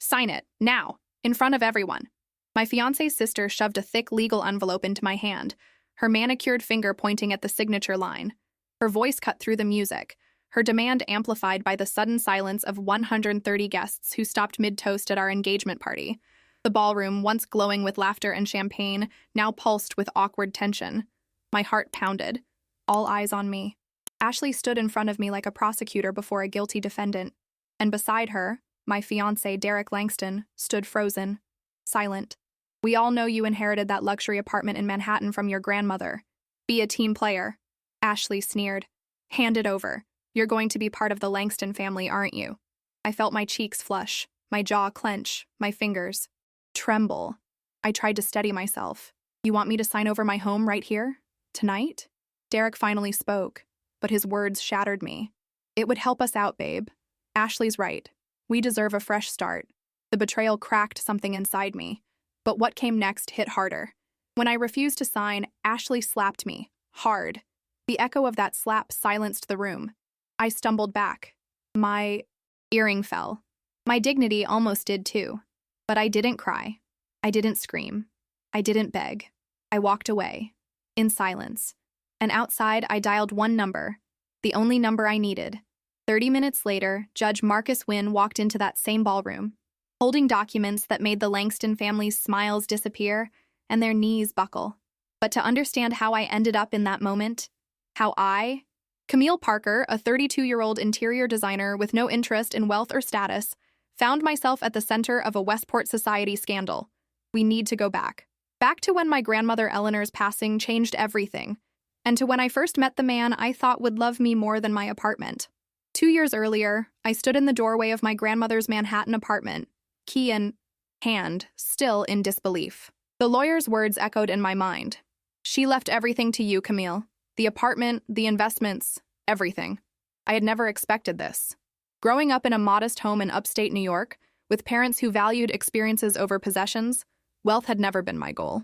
Sign it, now, in front of everyone. My fiancé's sister shoved a thick legal envelope into my hand, her manicured finger pointing at the signature line. Her voice cut through the music, her demand amplified by the sudden silence of 130 guests who stopped mid-toast at our engagement party. The ballroom, once glowing with laughter and champagne, now pulsed with awkward tension. My heart pounded. All eyes on me. Ashley stood in front of me like a prosecutor before a guilty defendant, and beside her, my fiancé, Derek Langston, stood frozen, silent. We all know you inherited that luxury apartment in Manhattan from your grandmother. Be a team player. Ashley sneered. Hand it over. You're going to be part of the Langston family, aren't you? I felt my cheeks flush, my jaw clench, my fingers tremble. I tried to steady myself. You want me to sign over my home right here? Tonight? Derek finally spoke, but his words shattered me. It would help us out, babe. Ashley's right. We deserve a fresh start. The betrayal cracked something inside me, but what came next hit harder. When I refused to sign, Ashley slapped me, hard. The echo of that slap silenced the room. I stumbled back. My earring fell. My dignity almost did too. But I didn't cry. I didn't scream. I didn't beg. I walked away, in silence. And outside, I dialed one number, the only number I needed. 30 minutes later, Judge Marcus Wynn walked into that same ballroom, holding documents that made the Langston family's smiles disappear and their knees buckle. But to understand how I ended up in that moment, how I, Camille Parker, a 32-year-old interior designer with no interest in wealth or status, found myself at the center of a Westport society scandal. We need to go back. Back to when my grandmother Eleanor's passing changed everything, and to when I first met the man I thought would love me more than my apartment. 2 years earlier, I stood in the doorway of my grandmother's Manhattan apartment, key in hand, still in disbelief. The lawyer's words echoed in my mind. She left everything to you, Camille. The apartment, the investments, everything. I had never expected this. Growing up in a modest home in upstate New York, with parents who valued experiences over possessions, wealth had never been my goal.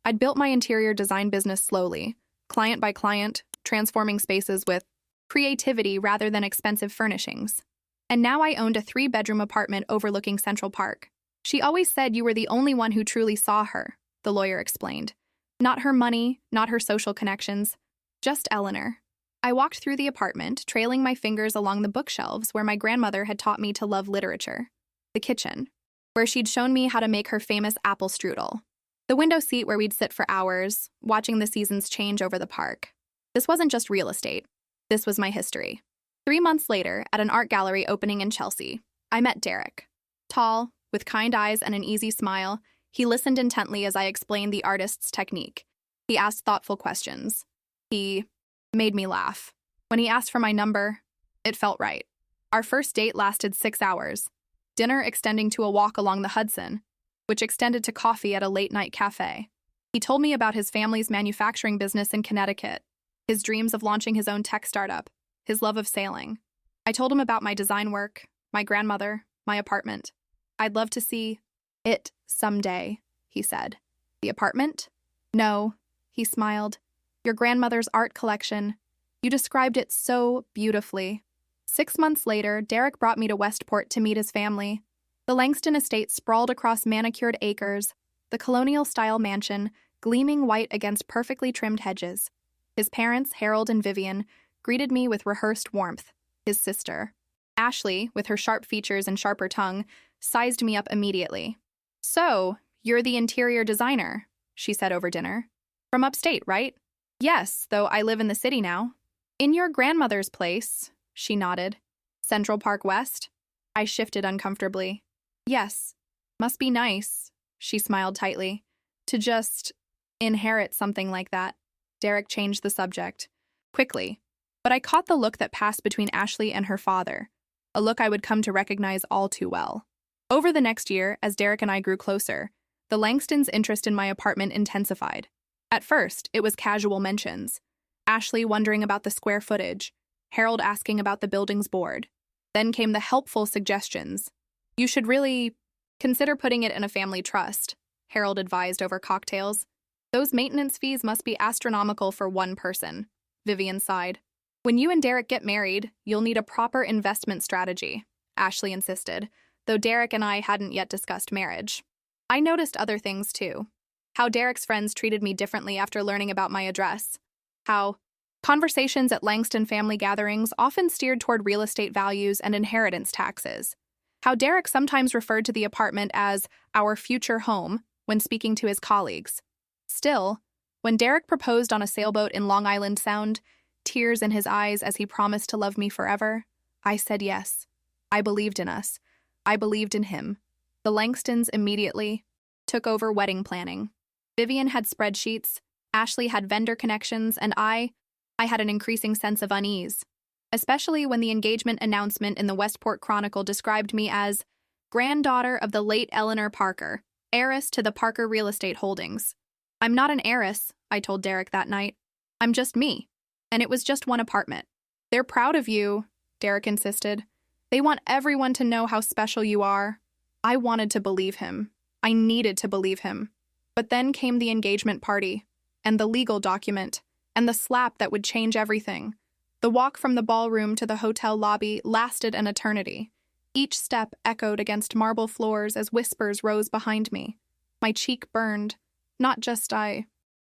I'd built my interior design business slowly, client by client, transforming spaces with creativity rather than expensive furnishings. And now I owned a 3-bedroom apartment overlooking Central Park. She always said you were the only one who truly saw her, the lawyer explained. Not her money, not her social connections, just Eleanor. I walked through the apartment, trailing my fingers along the bookshelves where my grandmother had taught me to love literature. The kitchen, where she'd shown me how to make her famous apple strudel. The window seat where we'd sit for hours, watching the seasons change over the park. This wasn't just real estate. This was my history. 3 months later, at an art gallery opening in Chelsea, I met Derek. Tall, with kind eyes and an easy smile, he listened intently as I explained the artist's technique. He asked thoughtful questions. He made me laugh. When he asked for my number, it felt right. Our first date lasted 6 hours, dinner extending to a walk along the Hudson, which extended to coffee at a late-night cafe. He told me about his family's manufacturing business in Connecticut, his dreams of launching his own tech startup, his love of sailing. I told him about my design work, my grandmother, my apartment. I'd love to see it someday, he said. The apartment? No, he smiled. Your grandmother's art collection. You described it so beautifully. 6 months later, Derek brought me to Westport to meet his family. The Langston estate sprawled across manicured acres, the colonial-style mansion gleaming white against perfectly trimmed hedges. His parents, Harold and Vivian, greeted me with rehearsed warmth. His sister, Ashley, with her sharp features and sharper tongue, sized me up immediately. So, you're the interior designer, she said over dinner. From upstate, right? Yes, though I live in the city now. In your grandmother's place, she nodded. Central Park West? I shifted uncomfortably. Yes. Must be nice, she smiled tightly, to just inherit something like that. Derek changed the subject. Quickly. But I caught the look that passed between Ashley and her father, a look I would come to recognize all too well. Over the next year, as Derek and I grew closer, the Langstons' interest in my apartment intensified. At first, it was casual mentions. Ashley wondering about the square footage, Harold asking about the building's board. Then came the helpful suggestions. You should really consider putting it in a family trust, Harold advised over cocktails. Those maintenance fees must be astronomical for one person, Vivian sighed. When you and Derek get married, you'll need a proper investment strategy, Ashley insisted. though Derek and I hadn't yet discussed marriage. I noticed other things too. How Derek's friends treated me differently after learning about my address. How conversations at Langston family gatherings often steered toward real estate values and inheritance taxes. How Derek sometimes referred to the apartment as our future home when speaking to his colleagues. Still, when Derek proposed on a sailboat in Long Island Sound, tears in his eyes as he promised to love me forever, I said yes. I believed in us. I believed in him. The Langstons immediately took over wedding planning. Vivian had spreadsheets, Ashley had vendor connections, and I had an increasing sense of unease, especially when the engagement announcement in the Westport Chronicle described me as granddaughter of the late Eleanor Parker, heiress to the Parker real estate holdings. I'm not an heiress, I told Derek that night. I'm just me. And it was just one apartment. They're proud of you, Derek insisted. They want everyone to know how special you are. I wanted to believe him. I needed to believe him. But then came the engagement party, and the legal document, and the slap that would change everything. The walk from the ballroom to the hotel lobby lasted an eternity. Each step echoed against marble floors as whispers rose behind me. My cheek burned, not just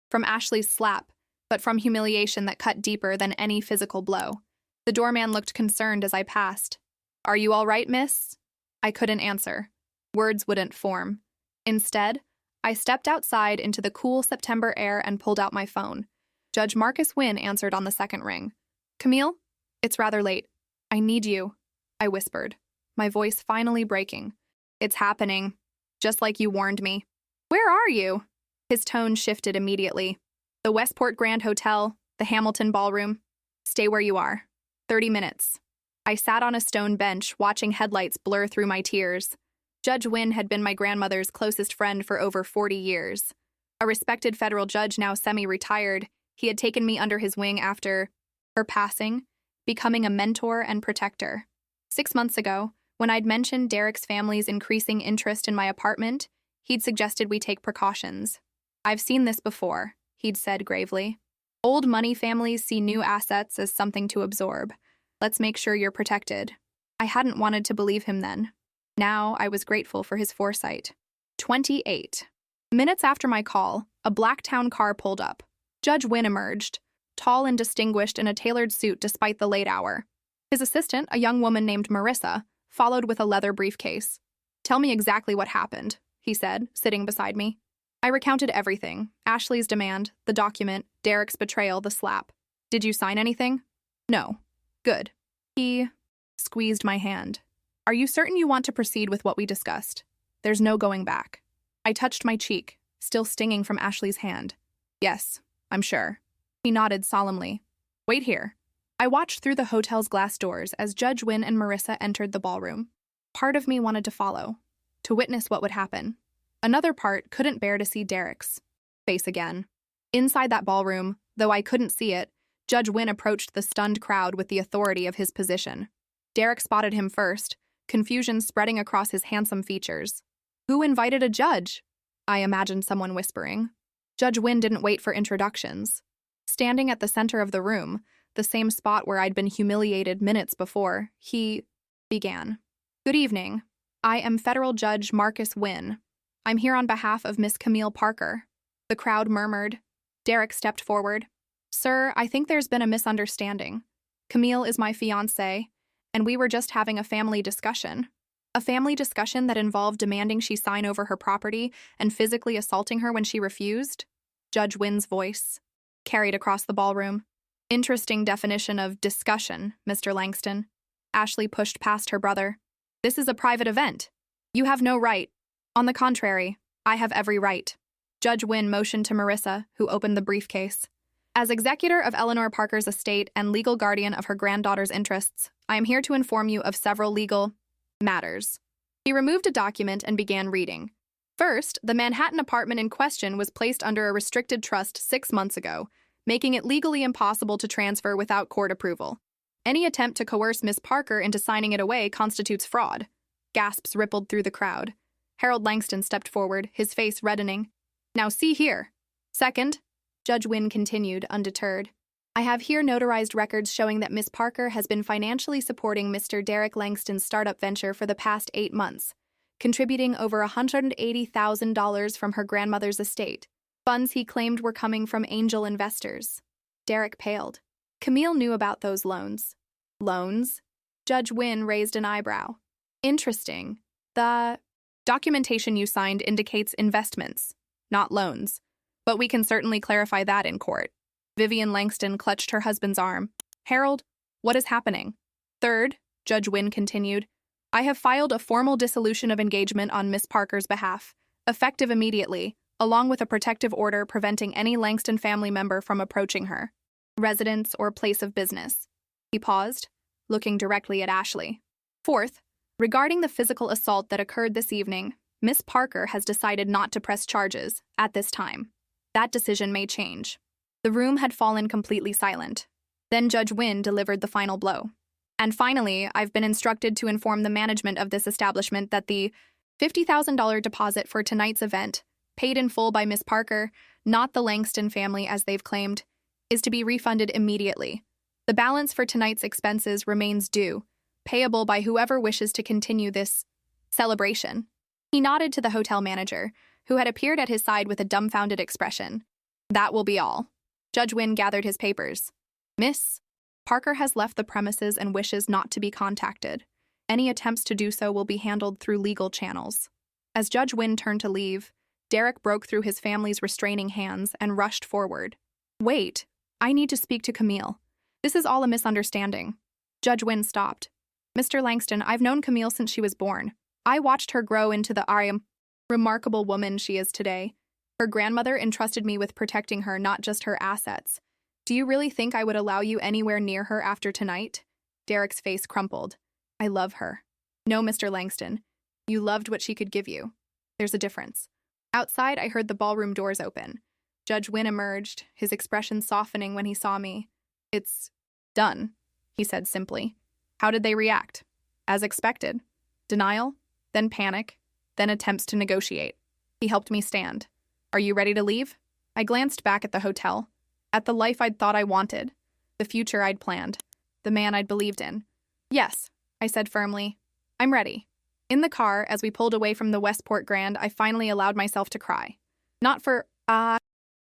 from Ashley's slap, but from humiliation that cut deeper than any physical blow. The doorman looked concerned as I passed. "Are you all right, miss?" I couldn't answer. Words wouldn't form. Instead, I stepped outside into the cool September air and pulled out my phone. Judge Marcus Wynn answered on the second ring. "Camille, it's rather late. I need you," I whispered, my voice finally breaking. "It's happening, just like you warned me." "Where are you?" His tone shifted immediately. "The Westport Grand Hotel, the Hamilton Ballroom. Stay where you are. 30 minutes. I sat on a stone bench, watching headlights blur through my tears. Judge Wynn had been my grandmother's closest friend for over 40 years. A respected federal judge now semi-retired, he had taken me under his wing after her passing, becoming a mentor and protector. 6 months ago, when I'd mentioned Derek's family's increasing interest in my apartment, he'd suggested we take precautions. "I've seen this before," he'd said gravely. "Old money families see new assets as something to absorb. Let's make sure you're protected." I hadn't wanted to believe him then. Now I was grateful for his foresight. 28. Minutes after my call, a black town car pulled up. Judge Wynn emerged, tall and distinguished in a tailored suit despite the late hour. His assistant, a young woman named Marissa, followed with a leather briefcase. "Tell me exactly what happened," he said, sitting beside me. I recounted everything: Ashley's demand, the document, Derek's betrayal, the slap. "Did you sign anything?" "No." "Good." He squeezed my hand. "Are you certain you want to proceed with what we discussed? There's no going back." I touched my cheek, still stinging from Ashley's hand. "Yes, I'm sure." He nodded solemnly. "Wait here." I watched through the hotel's glass doors as Judge Wynn and Marissa entered the ballroom. Part of me wanted to follow, to witness what would happen. Another part couldn't bear to see Derek's face again. Inside that ballroom, though I couldn't see it, Judge Wynn approached the stunned crowd with the authority of his position. Derek spotted him first, confusion spreading across his handsome features. "Who invited a judge?" I imagined someone whispering. Judge Wynn didn't wait for introductions. Standing at the center of the room, the same spot where I'd been humiliated minutes before, he began. "Good evening. I am Federal Judge Marcus Wynn. I'm here on behalf of Miss Camille Parker." The crowd murmured. Derek stepped forward. "Sir, I think there's been a misunderstanding. Camille is my fiancée, and we were just having a family discussion. A family discussion that involved demanding she sign over her property and physically assaulting her when she refused." Judge Wynn's voice carried across the ballroom. "Interesting definition of discussion, Mr. Langston." Ashley pushed past her brother. "This is a private event. You have no right." "On the contrary, I have every right." Judge Wynn motioned to Marissa, who opened the briefcase. "As executor of Eleanor Parker's estate and legal guardian of her granddaughter's interests, I am here to inform you of several legal matters." He removed a document and began reading. First, the Manhattan apartment in question was placed under a restricted trust 6 months ago, making it legally impossible to transfer without court approval. Any attempt to coerce Miss Parker into signing it away constitutes fraud. Gasps rippled through the crowd. Harold Langston stepped forward, his face reddening. "Now see here." "Second," Judge Wynn continued, undeterred, I have here notarized records showing that Miss Parker has been financially supporting Mr. Derek Langston's startup venture for the past 8 months, contributing over $180,000 from her grandmother's estate, funds he claimed were coming from angel investors. Derek paled. Camille knew about those loans. Loans? Judge Wynn raised an eyebrow. Interesting. The documentation you signed indicates investments, not loans, but we can certainly clarify that in court. Vivian Langston clutched her husband's arm. Harold, what is happening? Third, Judge Wynn continued, I have filed a formal dissolution of engagement on Miss Parker's behalf, effective immediately, along with a protective order preventing any Langston family member from approaching her residence or place of business. He paused, looking directly at Ashley. Fourth, regarding the physical assault that occurred this evening, Miss Parker has decided not to press charges at this time. That decision may change. The room had fallen completely silent. Then Judge Wynn delivered the final blow. And finally, I've been instructed to inform the management of this establishment that the $50,000 deposit for tonight's event, paid in full by Miss Parker, not the Langston family as they've claimed, is to be refunded immediately. The balance for tonight's expenses remains due, payable by whoever wishes to continue this celebration. He nodded to the hotel manager, who had appeared at his side with a dumbfounded expression. That will be all. Judge Wynn gathered his papers. Miss Parker has left the premises and wishes not to be contacted. Any attempts to do so will be handled through legal channels. As Judge Wynn turned to leave, Derek broke through his family's restraining hands and rushed forward. Wait, I need to speak to Camille. This is all a misunderstanding. Judge Wynn stopped. Mr. Langston, I've known Camille since she was born. I watched her grow into the remarkable woman she is today. Her grandmother entrusted me with protecting her, not just her assets. Do you really think I would allow you anywhere near her after tonight? Derek's face crumpled. I love her. No, Mr. Langston. You loved what she could give you. There's a difference. Outside, I heard the ballroom doors open. Judge Wynn emerged, his expression softening when he saw me. It's done, he said simply. How did they react? As expected. Denial, then panic, then attempts to negotiate. He helped me stand. Are you ready to leave? I glanced back at the hotel, at the life I'd thought I wanted, the future I'd planned, the man I'd believed in. Yes, I said firmly. I'm ready. In the car, as we pulled away from the Westport Grand, I finally allowed myself to cry. Not for,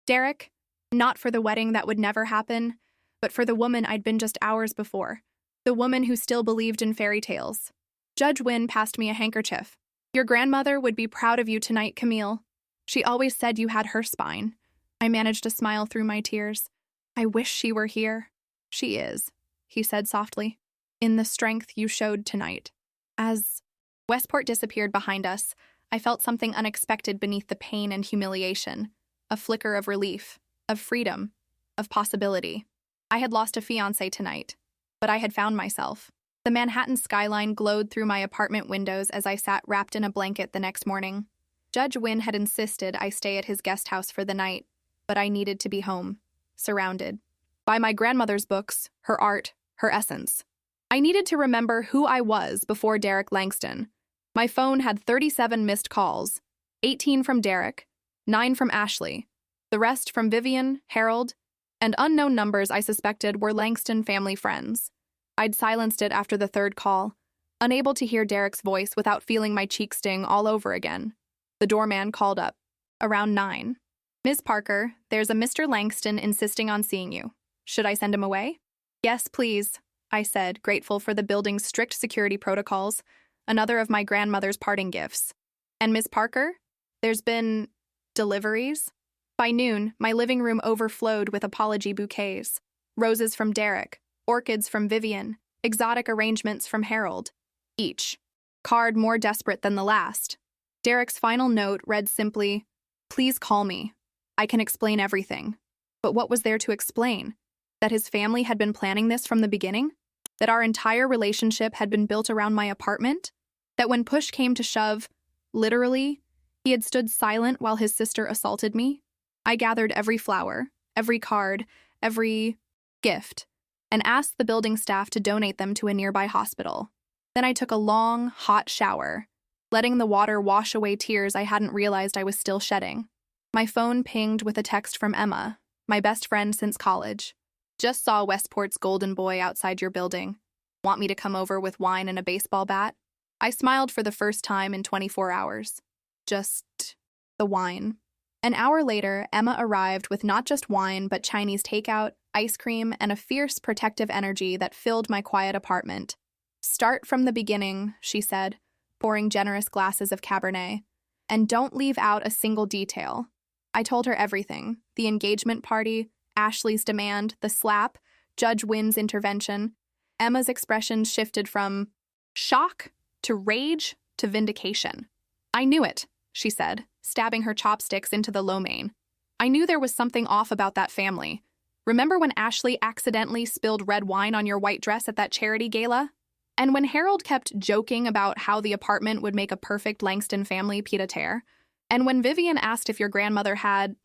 Derek, not for the wedding that would never happen, but for the woman I'd been just hours before, the woman who still believed in fairy tales. Judge Wynn passed me a handkerchief. Your grandmother would be proud of you tonight, Camille. She always said you had her spine. I managed to smile through my tears. I wish she were here. She is, he said softly, in the strength you showed tonight. As Westport disappeared behind us, I felt something unexpected beneath the pain and humiliation, a flicker of relief, of freedom, of possibility. I had lost a fiancé tonight, but I had found myself. The Manhattan skyline glowed through my apartment windows as I sat wrapped in a blanket the next morning. Judge Wynn had insisted I stay at his guest house for the night, but I needed to be home, surrounded by my grandmother's books, her art, her essence. I needed to remember who I was before Derek Langston. My phone had 37 missed calls, 18 from Derek, 9 from Ashley, the rest from Vivian, Harold, and unknown numbers I suspected were Langston family friends. I'd silenced it after the third call, unable to hear Derek's voice without feeling my cheek sting all over again. The doorman called up. Around 9. Miss Parker, there's a Mr. Langston insisting on seeing you. Should I send him away? Yes, please, I said, grateful for the building's strict security protocols, another of my grandmother's parting gifts. And Miss Parker? There's been deliveries? By noon, my living room overflowed with apology bouquets. Roses from Derek, orchids from Vivian, exotic arrangements from Harold. Each card more desperate than the last. Derek's final note read simply, "Please call me. I can explain everything." But what was there to explain? That his family had been planning this from the beginning? That our entire relationship had been built around my apartment? That when push came to shove, literally, he had stood silent while his sister assaulted me? I gathered every flower, every card, every gift, and asked the building staff to donate them to a nearby hospital. Then I took a long, hot shower, letting the water wash away tears I hadn't realized I was still shedding. My phone pinged with a text from Emma, my best friend since college. Just saw Westport's golden boy outside your building. Want me to come over with wine and a baseball bat? I smiled for the first time in 24 hours. Just the wine. An hour later, Emma arrived with not just wine, but Chinese takeout, ice cream, and a fierce protective energy that filled my quiet apartment. Start from the beginning, she said, pouring generous glasses of Cabernet. And don't leave out a single detail. I told her everything: the engagement party, Ashley's demand, the slap, Judge Wynn's intervention. Emma's expression shifted from shock to rage to vindication. I knew it, she said, stabbing her chopsticks into the lo mein. I knew there was something off about that family. Remember when Ashley accidentally spilled red wine on your white dress at that charity gala? And when Harold kept joking about how the apartment would make a perfect Langston family pied-à-terre? And when Vivian asked if your grandmother had,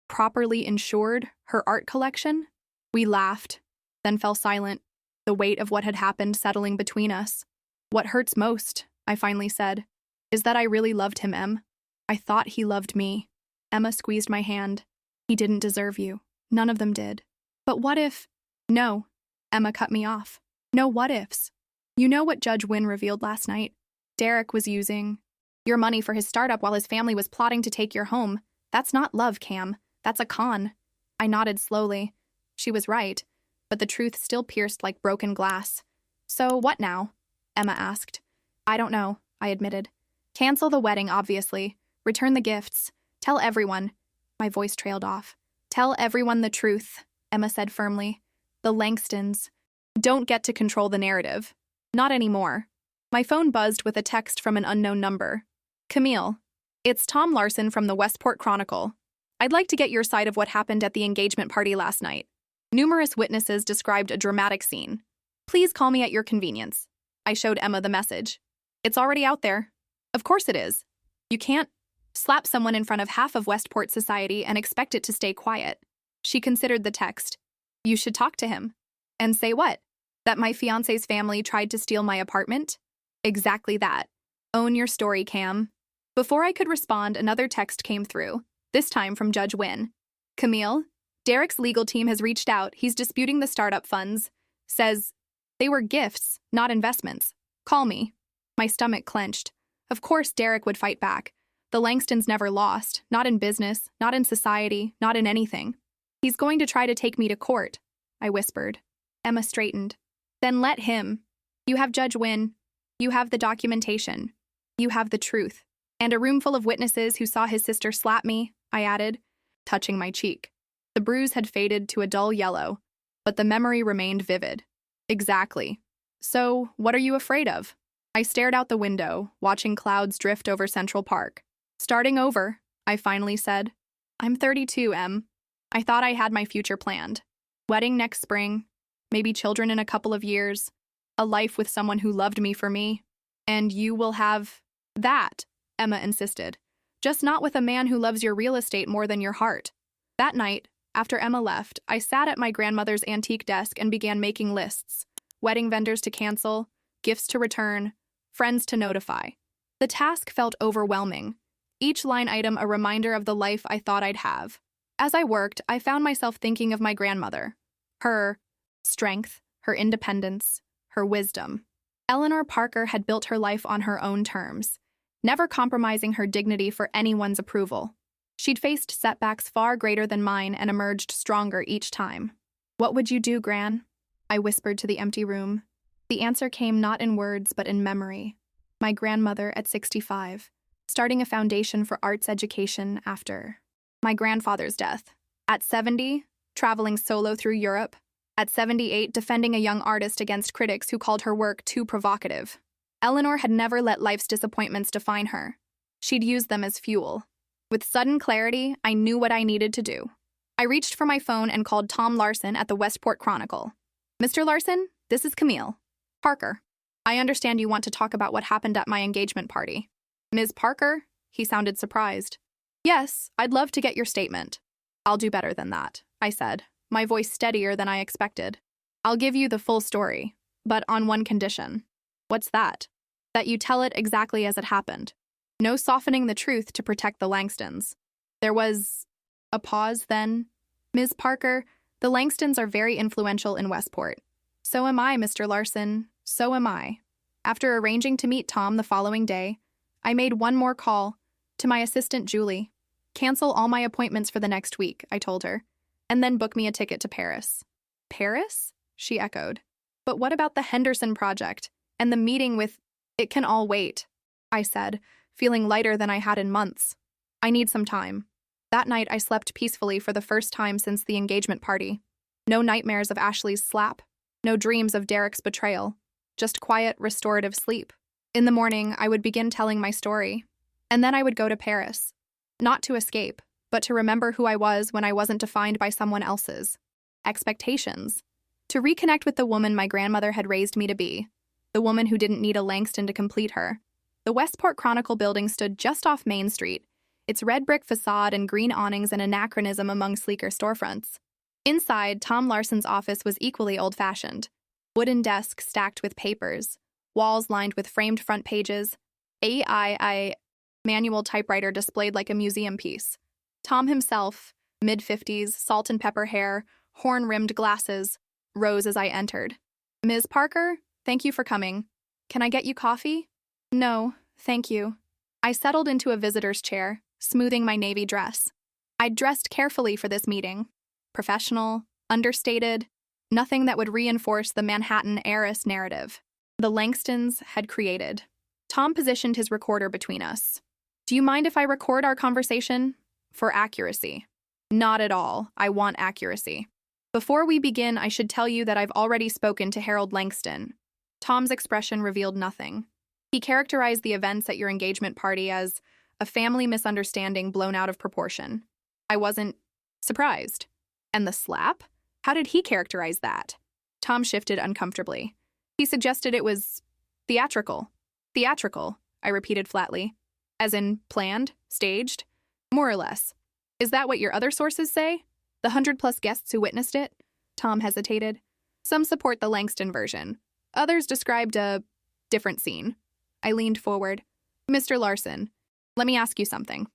properly insured her art collection? We laughed, then fell silent, the weight of what had happened settling between us. What hurts most, I finally said, is that I really loved him, Em. I thought he loved me. Emma squeezed my hand. He didn't deserve you. None of them did. But what if— No, Emma cut me off. No what-ifs. You know what Judge Wynn revealed last night? Derek was using your money for his startup while his family was plotting to take your home. That's not love, Cam. That's a con. I nodded slowly. She was right, but the truth still pierced like broken glass. So what now? Emma asked. I don't know, I admitted. Cancel the wedding, obviously. Return the gifts. Tell everyone. My voice trailed off. Tell everyone the truth, Emma said firmly. The Langstons don't get to control the narrative. Not anymore. My phone buzzed with a text from an unknown number. Camille, it's Tom Larson from the Westport Chronicle. I'd like to get your side of what happened at the engagement party last night. Numerous witnesses described a dramatic scene. Please call me at your convenience. I showed Emma the message. It's already out there. Of course it is. You can't slap someone in front of half of Westport society and expect it to stay quiet. She considered the text. You should talk to him. And say what? That my fiancé's family tried to steal my apartment? Exactly that. Own your story, Cam. Before I could respond, another text came through, this time from Judge Wynn. Camille, Derek's legal team has reached out. He's disputing the startup funds. Says they were gifts, not investments. Call me. My stomach clenched. Of course Derek would fight back. The Langstons never lost, not in business, not in society, not in anything. He's going to try to take me to court, I whispered. Emma straightened. Then let him. You have Judge Wynn. You have the documentation. You have the truth. And a room full of witnesses who saw his sister slap me, I added, touching my cheek. The bruise had faded to a dull yellow, but the memory remained vivid. Exactly. So, what are you afraid of? I stared out the window, watching clouds drift over Central Park. Starting over, I finally said. I'm 32, Em. I thought I had my future planned. Wedding next spring, maybe children in a couple of years, a life with someone who loved me for me. And you will have that, Emma insisted. Just not with a man who loves your real estate more than your heart. That night, after Emma left, I sat at my grandmother's antique desk and began making lists. Wedding vendors to cancel, gifts to return, friends to notify. The task felt overwhelming, each line item a reminder of the life I thought I'd have. As I worked, I found myself thinking of my grandmother. Her strength, her independence, her wisdom. Eleanor Parker had built her life on her own terms, never compromising her dignity for anyone's approval. She'd faced setbacks far greater than mine and emerged stronger each time. What would you do, Gran? I whispered to the empty room. The answer came not in words but in memory. My grandmother at 65, starting a foundation for arts education after my grandfather's death. At 70, traveling solo through Europe. At 78, defending a young artist against critics who called her work too provocative. Eleanor had never let life's disappointments define her. She'd used them as fuel. With sudden clarity, I knew what I needed to do. I reached for my phone and called Tom Larson at the Westport Chronicle. Mr. Larson, this is Camille. Parker. I understand you want to talk about what happened at my engagement party. Ms. Parker? He sounded surprised. Yes, I'd love to get your statement. I'll do better than that, I said, my voice steadier than I expected. I'll give you the full story, but on one condition. What's that? That you tell it exactly as it happened. No softening the truth to protect the Langstons. There was a pause then. Ms. Parker, The Langstons are very influential in Westport. So am I, Mr. Larson. So am I. After arranging to meet Tom the following day, I made one more call to my assistant, Julie. Cancel all my appointments for the next week, I told her, and then book me a ticket to Paris. Paris? She echoed. But what about the Henderson project and the meeting with... It can all wait, I said, feeling lighter than I had in months. I need some time. That night, I slept peacefully for the first time since the engagement party. No nightmares of Ashley's slap. No dreams of Derek's betrayal. Just quiet, restorative sleep. In the morning, I would begin telling my story. And then I would go to Paris. Not to escape, but to remember who I was when I wasn't defined by someone else's expectations. To reconnect with the woman my grandmother had raised me to be. The woman who didn't need a Langston to complete her. The Westport Chronicle building stood just off Main Street, its red brick facade and green awnings an anachronism among sleeker storefronts. Inside, Tom Larson's office was equally old-fashioned. Wooden desks stacked with papers, walls lined with framed front pages, AI manual typewriter displayed like a museum piece. Tom himself, mid-50s, salt and pepper hair, horn-rimmed glasses, rose as I entered. Ms. Parker, thank you for coming. Can I get you coffee? No, thank you. I settled into a visitor's chair, smoothing my navy dress. I'd dressed carefully for this meeting. Professional, understated, nothing that would reinforce the Manhattan heiress narrative the Langstons had created. Tom positioned his recorder between us. Do you mind if I record our conversation? For accuracy. Not at all. I want accuracy. Before we begin, I should tell you that I've already spoken to Harold Langston. Tom's expression revealed nothing. He characterized the events at your engagement party as a family misunderstanding blown out of proportion. I wasn't surprised. And the slap? How did he characterize that? Tom shifted uncomfortably. He suggested it was theatrical. Theatrical, I repeated flatly. As in planned, staged? More or less. Is that what your other sources say? The 100+ guests who witnessed it? Tom hesitated. Some support the Langston version. Others described a different scene. I leaned forward. Mr. Larson, let me ask you something.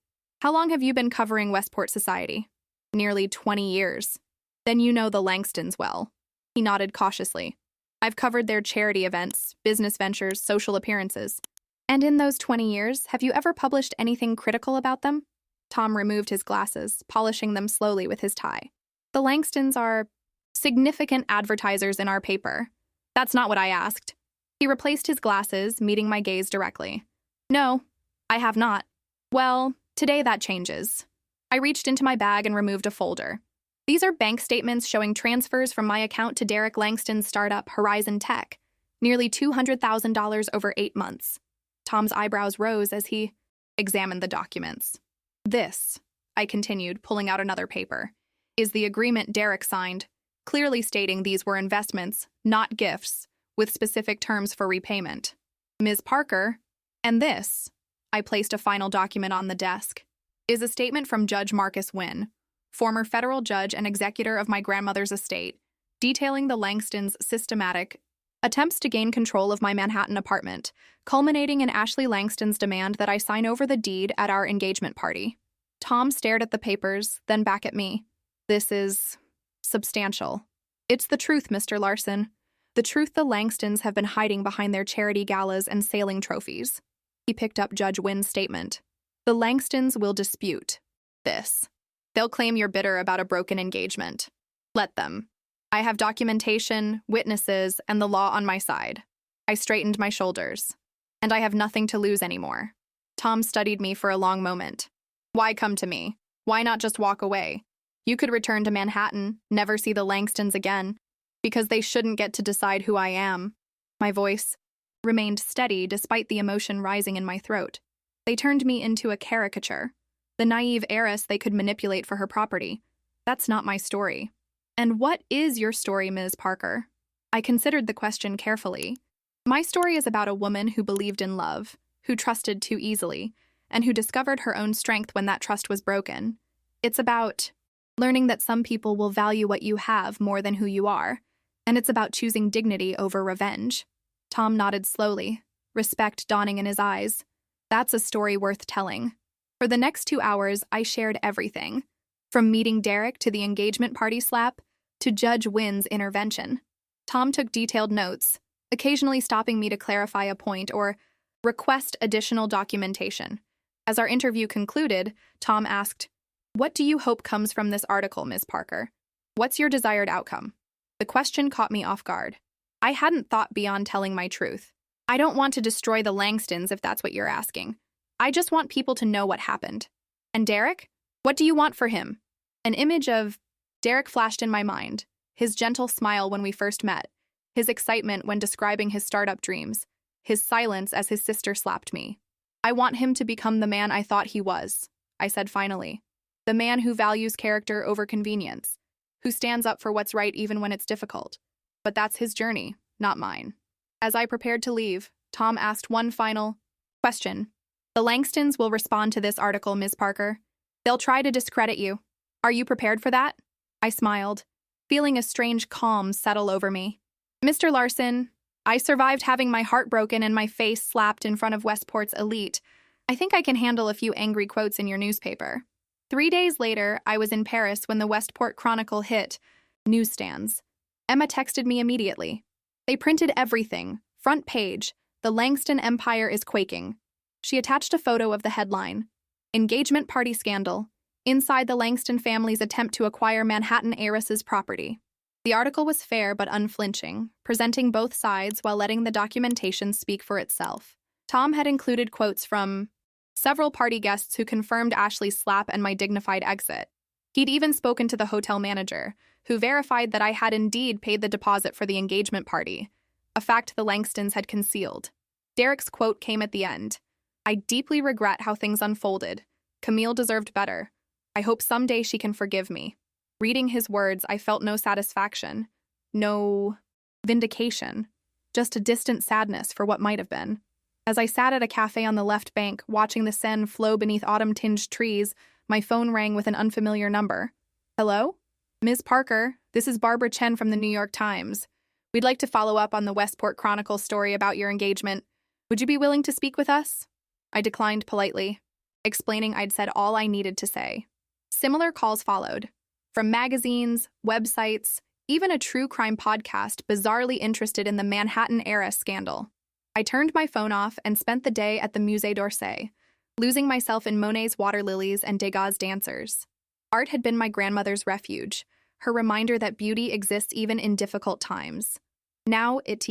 How long have you been covering Westport society? Nearly 20 years. Then you know the Langstons well. He nodded cautiously. I've covered their charity events, business ventures, social appearances. And in those 20 years, have you ever published anything critical about them? Tom removed his glasses, polishing them slowly with his tie. The Langstons are significant advertisers in our paper. That's not what I asked. He replaced his glasses, meeting my gaze directly. No, I have not. Well, today that changes. I reached into my bag and removed a folder. These are bank statements showing transfers from my account to Derek Langston's startup Horizon Tech, nearly $200,000 over 8 months. Tom's eyebrows rose as he examined the documents. This, I continued, pulling out another paper, is the agreement Derek signed, clearly stating these were investments, not gifts, with specific terms for repayment. Ms. Parker, and this, I placed a final document on the desk, is a statement from Judge Marcus Wynn, former federal judge and executor of my grandmother's estate, detailing the Langstons' systematic attempts to gain control of my Manhattan apartment, culminating in Ashley Langston's demand that I sign over the deed at our engagement party. Tom stared at the papers, then back at me. This is substantial. It's the truth, Mr. Larson. The truth the Langstons have been hiding behind their charity galas and sailing trophies. He picked up Judge Wynn's statement. The Langstons will dispute this. They'll claim you're bitter about a broken engagement. Let them. I have documentation, witnesses, and the law on my side. I straightened my shoulders. And I have nothing to lose anymore. Tom studied me for a long moment. Why come to me? Why not just walk away? You could return to Manhattan, never see the Langstons again, because they shouldn't get to decide who I am. My voice remained steady despite the emotion rising in my throat. They turned me into a caricature, the naive heiress they could manipulate for her property. That's not my story. And what is your story, Ms. Parker? I considered the question carefully. My story is about a woman who believed in love, who trusted too easily, and who discovered her own strength when that trust was broken. It's about learning that some people will value what you have more than who you are, and it's about choosing dignity over revenge. Tom nodded slowly, respect dawning in his eyes. That's a story worth telling. For the next 2 hours, I shared everything, from meeting Derek to the engagement party slap, to Judge Wynn's intervention. Tom took detailed notes, occasionally stopping me to clarify a point or request additional documentation. As our interview concluded, Tom asked, "What do you hope comes from this article, Ms. Parker? What's your desired outcome?" The question caught me off guard. I hadn't thought beyond telling my truth. I don't want to destroy the Langstons if that's what you're asking. I just want people to know what happened. And Derek? What do you want for him? An image of Derek flashed in my mind, his gentle smile when we first met, his excitement when describing his startup dreams, his silence as his sister slapped me. I want him to become the man I thought he was, I said finally. The man who values character over convenience, who stands up for what's right even when it's difficult. But that's his journey, not mine. As I prepared to leave, Tom asked one final question. The Langstons will respond to this article, Ms. Parker. They'll try to discredit you. Are you prepared for that? I smiled, feeling a strange calm settle over me. Mr. Larson, I survived having my heart broken and my face slapped in front of Westport's elite. I think I can handle a few angry quotes in your newspaper. 3 days later, I was in Paris when the Westport Chronicle hit newsstands. Emma texted me immediately. They printed everything. Front page. The Langston Empire is quaking. She attached a photo of the headline. Engagement party scandal. Inside the Langston family's attempt to acquire Manhattan heiress's property. The article was fair but unflinching, presenting both sides while letting the documentation speak for itself. Tom had included quotes from several party guests who confirmed Ashley's slap and my dignified exit. He'd even spoken to the hotel manager, who verified that I had indeed paid the deposit for the engagement party, a fact the Langstons had concealed. Derek's quote came at the end. I deeply regret how things unfolded. Camille deserved better. I hope someday she can forgive me. Reading his words, I felt no satisfaction, no vindication, just a distant sadness for what might have been. As I sat at a cafe on the left bank, watching the Seine flow beneath autumn-tinged trees, my phone rang with an unfamiliar number. Hello? Ms. Parker, this is Barbara Chen from the New York Times. We'd like to follow up on the Westport Chronicle story about your engagement. Would you be willing to speak with us? I declined politely, explaining I'd said all I needed to say. Similar calls followed. From magazines, websites, even a true crime podcast bizarrely interested in the Manhattan heiress scandal. I turned my phone off and spent the day at the Musée d'Orsay, losing myself in Monet's water lilies and Degas' dancers. Art had been my grandmother's refuge, her reminder that beauty exists even in difficult times. Now it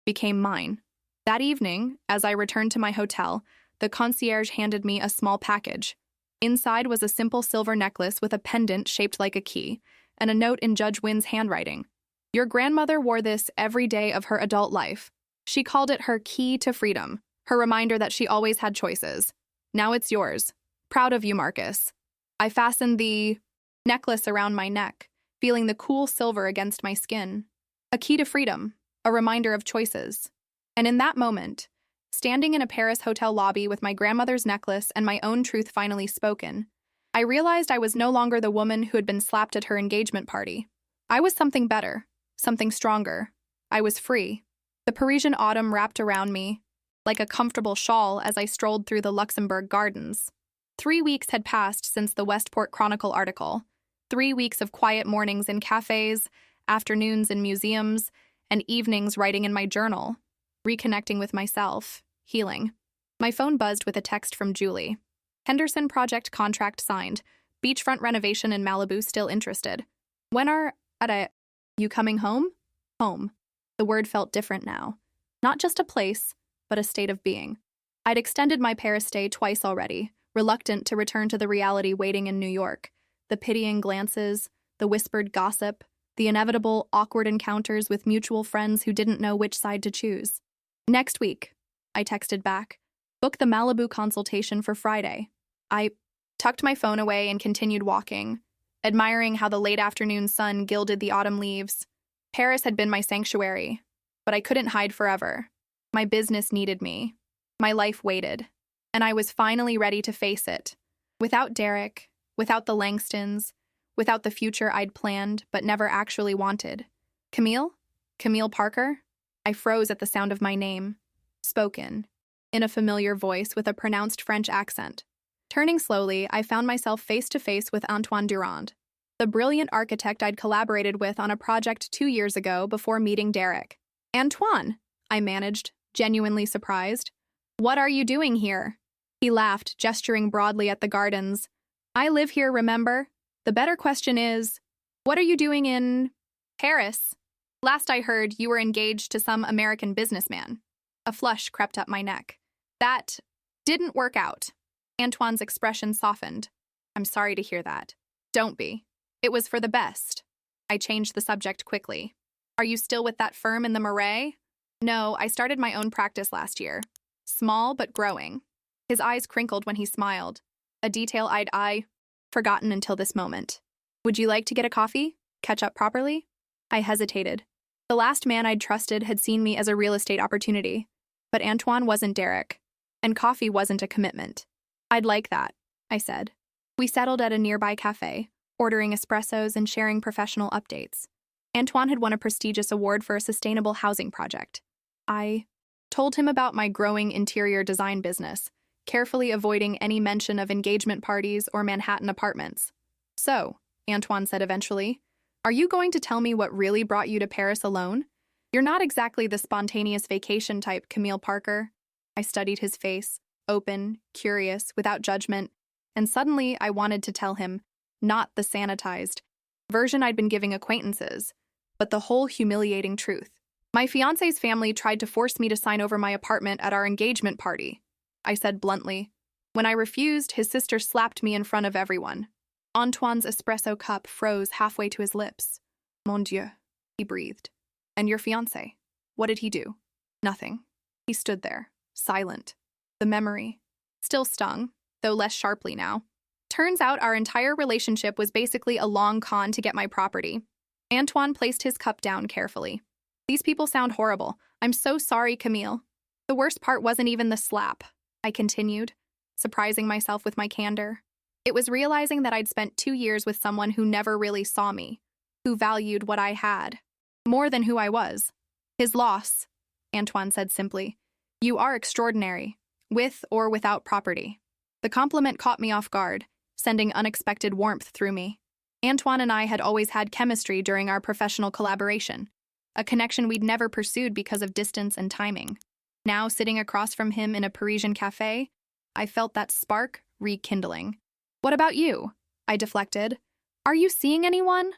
became mine. That evening, as I returned to my hotel, the concierge handed me a small package. Inside was a simple silver necklace with a pendant shaped like a key, and a note in Judge Wynn's handwriting. Your grandmother wore this every day of her adult life. She called it her key to freedom, her reminder that she always had choices. Now it's yours. Proud of you, Marcus. I fastened the necklace around my neck, feeling the cool silver against my skin. A key to freedom, a reminder of choices. And in that moment, standing in a Paris hotel lobby with my grandmother's necklace and my own truth finally spoken, I realized I was no longer the woman who had been slapped at her engagement party. I was something better, something stronger. I was free. The Parisian autumn wrapped around me, like a comfortable shawl as I strolled through the Luxembourg Gardens. 3 weeks had passed since the Westport Chronicle article. 3 weeks of quiet mornings in cafes, afternoons in museums, and evenings writing in my journal, reconnecting with myself, healing. My phone buzzed with a text from Julie. Henderson project contract signed. Beachfront renovation in Malibu still interested. When are you coming home? Home. The word felt different now. Not just a place, but a state of being. I'd extended my Paris stay twice already, reluctant to return to the reality waiting in New York. The pitying glances, the whispered gossip, the inevitable awkward encounters with mutual friends who didn't know which side to choose. Next week, I texted back. Book the Malibu consultation for Friday. I tucked my phone away and continued walking, admiring how the late afternoon sun gilded the autumn leaves. Paris had been my sanctuary, but I couldn't hide forever. My business needed me. My life waited, and I was finally ready to face it. Without Derek, without the Langstons, without the future I'd planned but never actually wanted. Camille? Camille Parker? I froze at the sound of my name, spoken, in a familiar voice with a pronounced French accent. Turning slowly, I found myself face to face with Antoine Durand. the brilliant architect I'd collaborated with on a project 2 years ago before meeting Derek. Antoine, I managed, genuinely surprised. What are you doing here? He laughed, gesturing broadly at the gardens. I live here, remember? The better question is, what are you doing in Paris? Last I heard, you were engaged to some American businessman. A flush crept up my neck. That didn't work out. Antoine's expression softened. I'm sorry to hear that. Don't be. It was for the best. I changed the subject quickly. Are you still with that firm in the Marais? No, I started my own practice last year. Small but growing. His eyes crinkled when he smiled. A detail I'd forgotten until this moment. Would you like to get a coffee? Catch up properly? I hesitated. The last man I'd trusted had seen me as a real estate opportunity. But Antoine wasn't Derek. And coffee wasn't a commitment. I'd like that, I said. We settled at a nearby cafe, ordering espressos and sharing professional updates. Antoine had won a prestigious award for a sustainable housing project. I told him about my growing interior design business, carefully avoiding any mention of engagement parties or Manhattan apartments. So, Antoine said eventually, are you going to tell me what really brought you to Paris alone? You're not exactly the spontaneous vacation type, Camille Parker. I studied his face, open, curious, without judgment, and suddenly I wanted to tell him, not the sanitized version I'd been giving acquaintances, but the whole humiliating truth. My fiancé's family tried to force me to sign over my apartment at our engagement party, I said bluntly. When I refused, his sister slapped me in front of everyone. Antoine's espresso cup froze halfway to his lips. Mon Dieu, he breathed. And your fiancé? What did he do? Nothing. He stood there, silent. The memory still stung, though less sharply now. Turns out our entire relationship was basically a long con to get my property. Antoine placed his cup down carefully. These people sound horrible. I'm so sorry, Camille. The worst part wasn't even the slap, I continued, surprising myself with my candor. It was realizing that I'd spent 2 years with someone who never really saw me, who valued what I had, more than who I was. His loss, Antoine said simply. You are extraordinary, with or without property. The compliment caught me off guard, sending unexpected warmth through me. Antoine and I had always had chemistry during our professional collaboration, a connection we'd never pursued because of distance and timing. Now, sitting across from him in a Parisian cafe, I felt that spark rekindling. What about you? I deflected. Are you seeing anyone?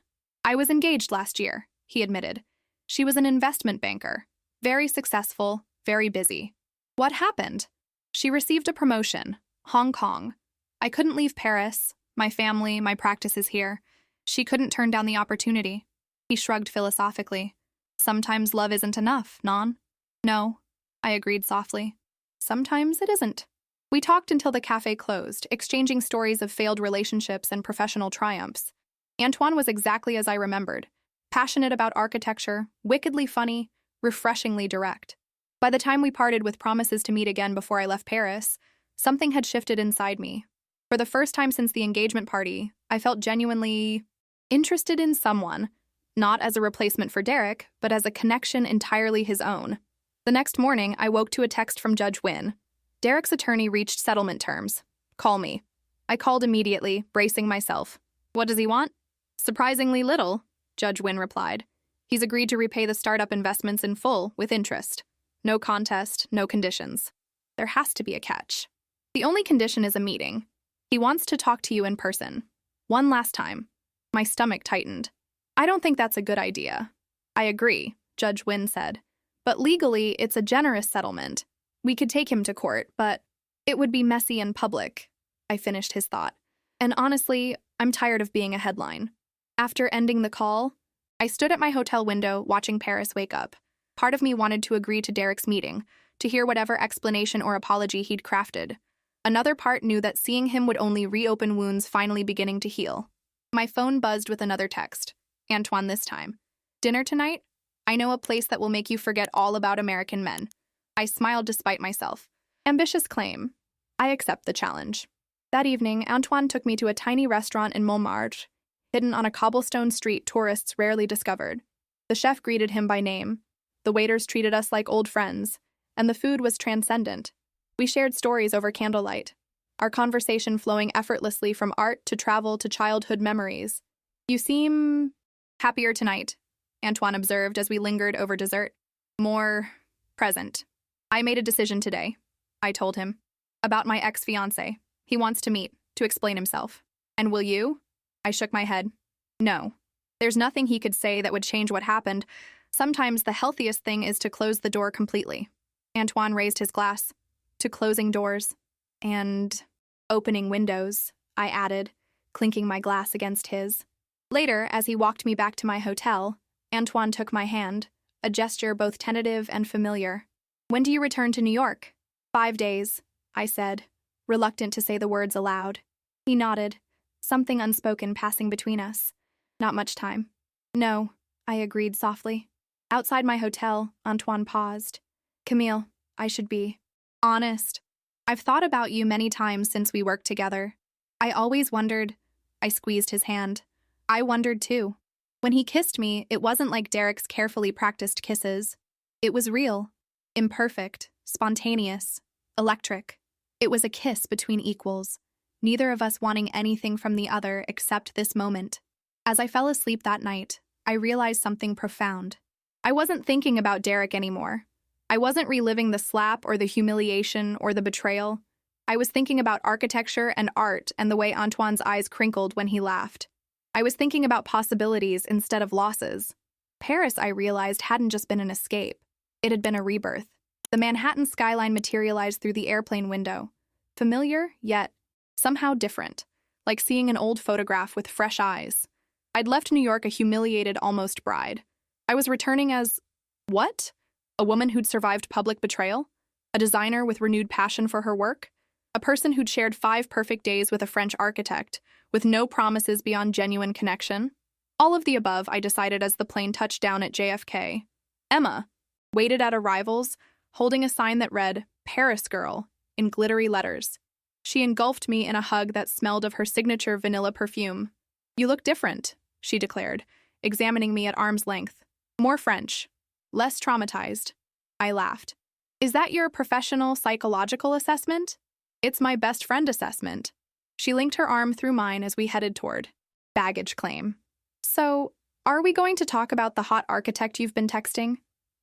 I was engaged last year, he admitted. She was an investment banker. Very successful, very busy. What happened? She received a promotion. Hong Kong. I couldn't leave Paris. My family, my practices here. She couldn't turn down the opportunity. He shrugged philosophically. Sometimes love isn't enough, non? No, I agreed softly. Sometimes it isn't. We talked until the cafe closed, exchanging stories of failed relationships and professional triumphs. Antoine was exactly as I remembered. Passionate about architecture, wickedly funny, refreshingly direct. By the time we parted with promises to meet again before I left Paris, something had shifted inside me. For the first time since the engagement party, I felt genuinely interested in someone, not as a replacement for Derek, but as a connection entirely his own. The next morning, I woke to a text from Judge Wynn. Derek's attorney reached settlement terms. Call me. I called immediately, bracing myself. What does he want? Surprisingly little, Judge Wynn replied. He's agreed to repay the startup investments in full, with interest. No contest, no conditions. There has to be a catch. The only condition is a meeting. He wants to talk to you in person. One last time. My stomach tightened. I don't think that's a good idea. I agree, Judge Wynn said. But legally, it's a generous settlement. We could take him to court, but it would be messy and public. I finished his thought. And honestly, I'm tired of being a headline. After ending the call, I stood at my hotel window watching Paris wake up. Part of me wanted to agree to Derek's meeting, to hear whatever explanation or apology he'd crafted. Another part knew that seeing him would only reopen wounds finally beginning to heal. My phone buzzed with another text. Antoine this time. Dinner tonight? I know a place that will make you forget all about American men. I smiled despite myself. Ambitious claim. I accept the challenge. That evening, Antoine took me to a tiny restaurant in Montmartre, hidden on a cobblestone street tourists rarely discovered. The chef greeted him by name. The waiters treated us like old friends, and the food was transcendent. We shared stories over candlelight, our conversation flowing effortlessly from art to travel to childhood memories. You seem happier tonight, Antoine observed as we lingered over dessert. More present. I made a decision today, I told him, about my ex-fiancé. He wants to meet, to explain himself. And will you? I shook my head. No. There's nothing he could say that would change what happened. Sometimes the healthiest thing is to close the door completely. Antoine raised his glass. To closing doors. And opening windows, I added, clinking my glass against his. Later, as he walked me back to my hotel, Antoine took my hand, a gesture both tentative and familiar. When do you return to New York? 5 days, I said, reluctant to say the words aloud. He nodded, something unspoken passing between us. Not much time. No, I agreed softly. Outside my hotel, Antoine paused. Camille, I should be honest. I've thought about you many times since we worked together. I always wondered. I squeezed his hand. I wondered too. When he kissed me, it wasn't like Derek's carefully practiced kisses. It was real, imperfect, spontaneous, electric. It was a kiss between equals, neither of us wanting anything from the other except this moment. As I fell asleep that night, I realized something profound. I wasn't thinking about Derek anymore. I wasn't reliving the slap or the humiliation or the betrayal. I was thinking about architecture and art and the way Antoine's eyes crinkled when he laughed. I was thinking about possibilities instead of losses. Paris, I realized, hadn't just been an escape. It had been a rebirth. The Manhattan skyline materialized through the airplane window. Familiar, yet somehow different, like seeing an old photograph with fresh eyes. I'd left New York a humiliated almost bride. I was returning as, what? A woman who'd survived public betrayal? A designer with renewed passion for her work? A person who'd shared 5 perfect days with a French architect, with no promises beyond genuine connection? All of the above, I decided as the plane touched down at JFK. Emma waited at arrivals, holding a sign that read, Paris Girl, in glittery letters. She engulfed me in a hug that smelled of her signature vanilla perfume. You look different, she declared, examining me at arm's length. More French. Less traumatized. I laughed. Is that your professional psychological assessment? It's my best friend assessment. She linked her arm through mine as we headed toward baggage claim. So, are we going to talk about the hot architect you've been texting?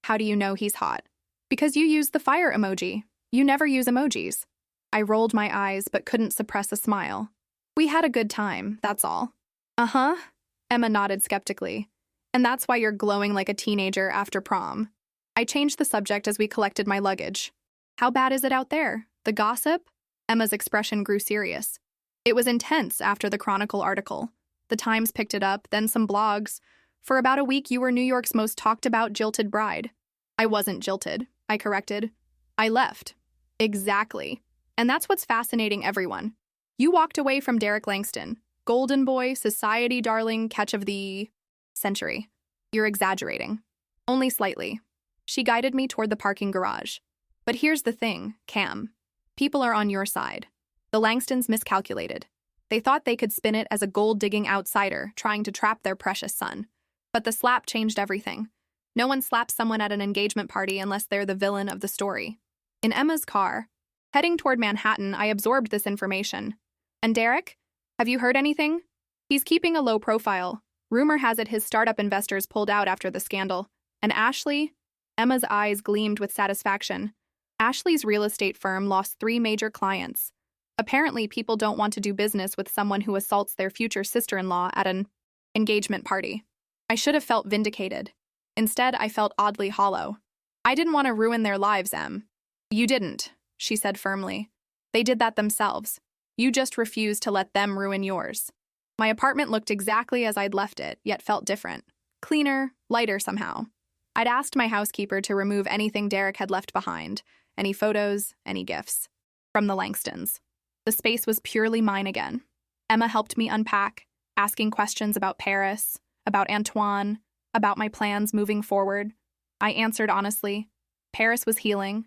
How do you know he's hot? Because you use the fire emoji. You never use emojis. I rolled my eyes but couldn't suppress a smile. We had a good time, that's all. Uh-huh, Emma nodded skeptically. And that's why you're glowing like a teenager after prom. I changed the subject as we collected my luggage. How bad is it out there? The gossip? Emma's expression grew serious. It was intense after the Chronicle article. The Times picked it up, then some blogs. For about a week, you were New York's most talked-about jilted bride. I wasn't jilted, I corrected. I left. Exactly. And that's what's fascinating everyone. You walked away from Derek Langston. Golden boy, society darling, catch of the century. You're exaggerating. Only slightly. She guided me toward the parking garage. But here's the thing, Cam. People are on your side. The Langstons miscalculated. They thought they could spin it as a gold-digging outsider trying to trap their precious son. But the slap changed everything. No one slaps someone at an engagement party unless they're the villain of the story. In Emma's car, heading toward Manhattan, I absorbed this information. And Derek? Have you heard anything? He's keeping a low profile. Rumor has it his startup investors pulled out after the scandal. And Ashley? Emma's eyes gleamed with satisfaction. Ashley's real estate firm lost 3 major clients. Apparently, people don't want to do business with someone who assaults their future sister-in-law at an engagement party. I should have felt vindicated. Instead, I felt oddly hollow. I didn't want to ruin their lives, Em. You didn't, she said firmly. They did that themselves. You just refused to let them ruin yours. My apartment looked exactly as I'd left it, yet felt different. Cleaner, lighter somehow. I'd asked my housekeeper to remove anything Derek had left behind, any photos, any gifts, from the Langstons. The space was purely mine again. Emma helped me unpack, asking questions about Paris, about Antoine, about my plans moving forward. I answered honestly. Paris was healing.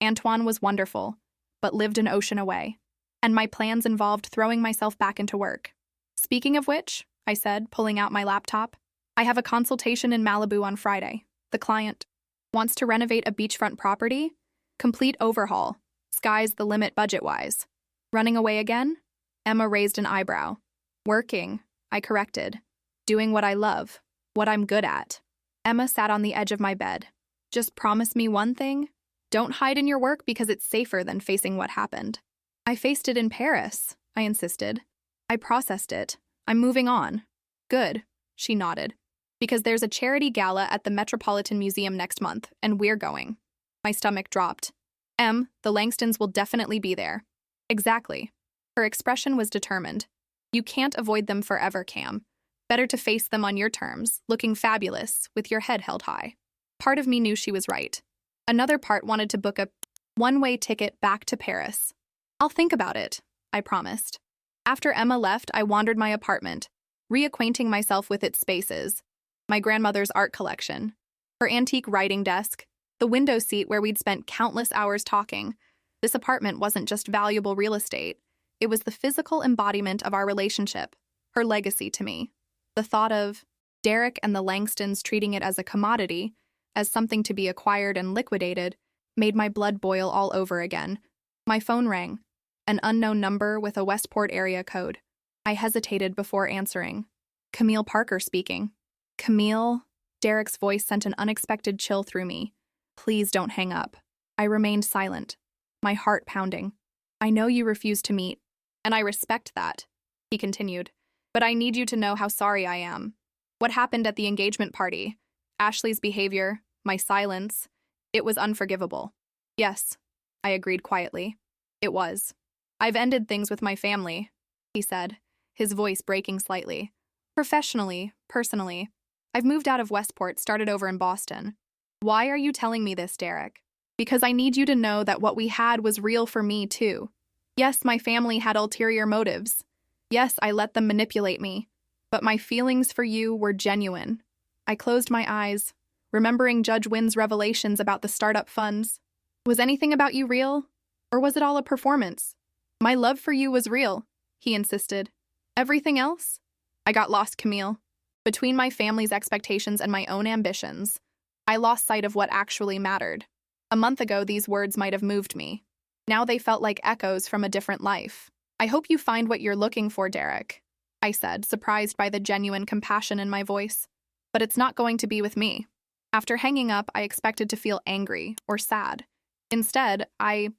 Antoine was wonderful, but lived an ocean away. And my plans involved throwing myself back into work. Speaking of which, I said, pulling out my laptop, I have a consultation in Malibu on Friday. The client wants to renovate a beachfront property. Complete overhaul. Sky's the limit budget-wise. Running away again? Emma raised an eyebrow. Working, I corrected. Doing what I love, what I'm good at. Emma sat on the edge of my bed. Just promise me one thing. Don't hide in your work because it's safer than facing what happened. I faced it in Paris, I insisted. I processed it. I'm moving on. Good, she nodded. Because there's a charity gala at the Metropolitan Museum next month, and we're going. My stomach dropped. The Langstons will definitely be there. Exactly. Her expression was determined. You can't avoid them forever, Cam. Better to face them on your terms, looking fabulous, with your head held high. Part of me knew she was right. Another part wanted to book a one-way ticket back to Paris. I'll think about it, I promised. After Emma left, I wandered my apartment, reacquainting myself with its spaces. My grandmother's art collection, her antique writing desk, the window seat where we'd spent countless hours talking. This apartment wasn't just valuable real estate. It was the physical embodiment of our relationship, her legacy to me. The thought of Derek and the Langstons treating it as a commodity, as something to be acquired and liquidated, made my blood boil all over again. My phone rang, an unknown number with a Westport area code. I hesitated before answering. Camille Parker speaking. Camille? Derek's voice sent an unexpected chill through me. Please don't hang up. I remained silent, my heart pounding. I know you refused to meet, and I respect that, he continued. But I need you to know how sorry I am. What happened at the engagement party? Ashley's behavior, my silence, it was unforgivable. Yes, I agreed quietly. It was. I've ended things with my family, he said, his voice breaking slightly. Professionally, personally. I've moved out of Westport, started over in Boston. Why are you telling me this, Derek? Because I need you to know that what we had was real for me, too. Yes, my family had ulterior motives. Yes, I let them manipulate me. But my feelings for you were genuine. I closed my eyes, remembering Judge Wynn's revelations about the startup funds. Was anything about you real? Or was it all a performance? My love for you was real, he insisted. Everything else? I got lost, Camille. Between my family's expectations and my own ambitions, I lost sight of what actually mattered. A month ago, these words might have moved me. Now they felt like echoes from a different life. I hope you find what you're looking for, Derek, I said, surprised by the genuine compassion in my voice. But it's not going to be with me. After hanging up, I expected to feel angry or sad. Instead, I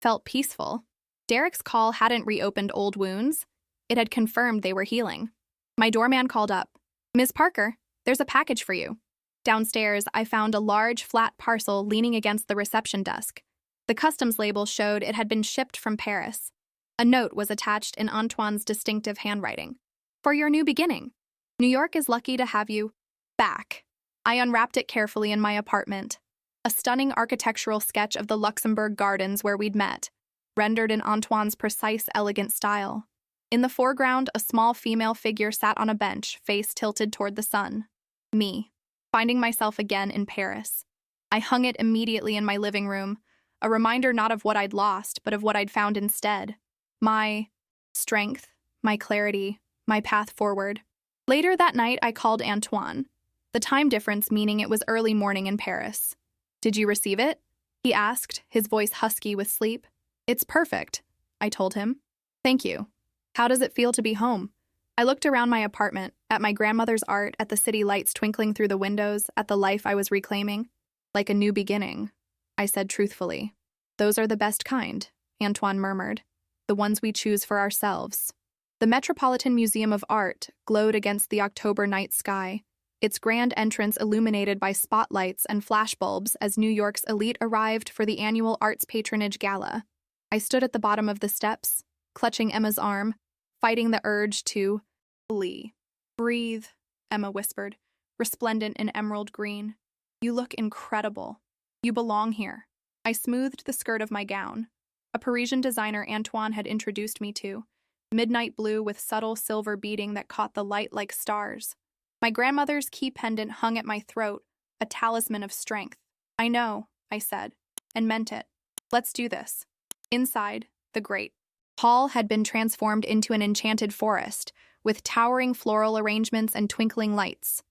felt peaceful. Derek's call hadn't reopened old wounds. It had confirmed they were healing. My doorman called up. Ms. Parker, there's a package for you. Downstairs, I found a large, flat parcel leaning against the reception desk. The customs label showed it had been shipped from Paris. A note was attached in Antoine's distinctive handwriting. For your new beginning. New York is lucky to have you back. I unwrapped it carefully in my apartment. A stunning architectural sketch of the Luxembourg Gardens where we'd met, rendered in Antoine's precise, elegant style. In the foreground, a small female figure sat on a bench, face tilted toward the sun. Me, finding myself again in Paris. I hung it immediately in my living room, a reminder not of what I'd lost, but of what I'd found instead. My strength, my clarity, my path forward. Later that night, I called Antoine, the time difference meaning it was early morning in Paris. Did you receive it? He asked, his voice husky with sleep. It's perfect, I told him. Thank you. How does it feel to be home? I looked around my apartment, at my grandmother's art, at the city lights twinkling through the windows, at the life I was reclaiming. Like a new beginning, I said truthfully. Those are the best kind, Antoine murmured. The ones we choose for ourselves. The Metropolitan Museum of Art glowed against the October night sky, its grand entrance illuminated by spotlights and flashbulbs as New York's elite arrived for the annual Arts Patronage Gala. I stood at the bottom of the steps, clutching Emma's arm, fighting the urge to flee. Breathe, Emma whispered, resplendent in emerald green. You look incredible. You belong here. I smoothed the skirt of my gown. A Parisian designer Antoine had introduced me to, midnight blue with subtle silver beading that caught the light like stars. My grandmother's key pendant hung at my throat, a talisman of strength. I know, I said, and meant it. Let's do this. Inside, the great hall had been transformed into an enchanted forest, with towering floral arrangements and twinkling lights.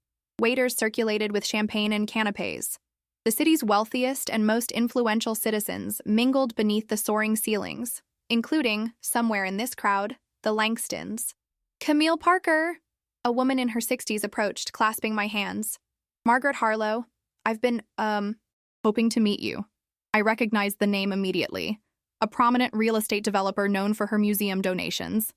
Waiters circulated with champagne and canapes. The city's wealthiest and most influential citizens mingled beneath the soaring ceilings, including, somewhere in this crowd, the Langstons. Camille Parker! A woman in her 60s approached, clasping my hands. Margaret Harlow, I've been, hoping to meet you. I recognized the name immediately. A prominent real estate developer known for her museum donations.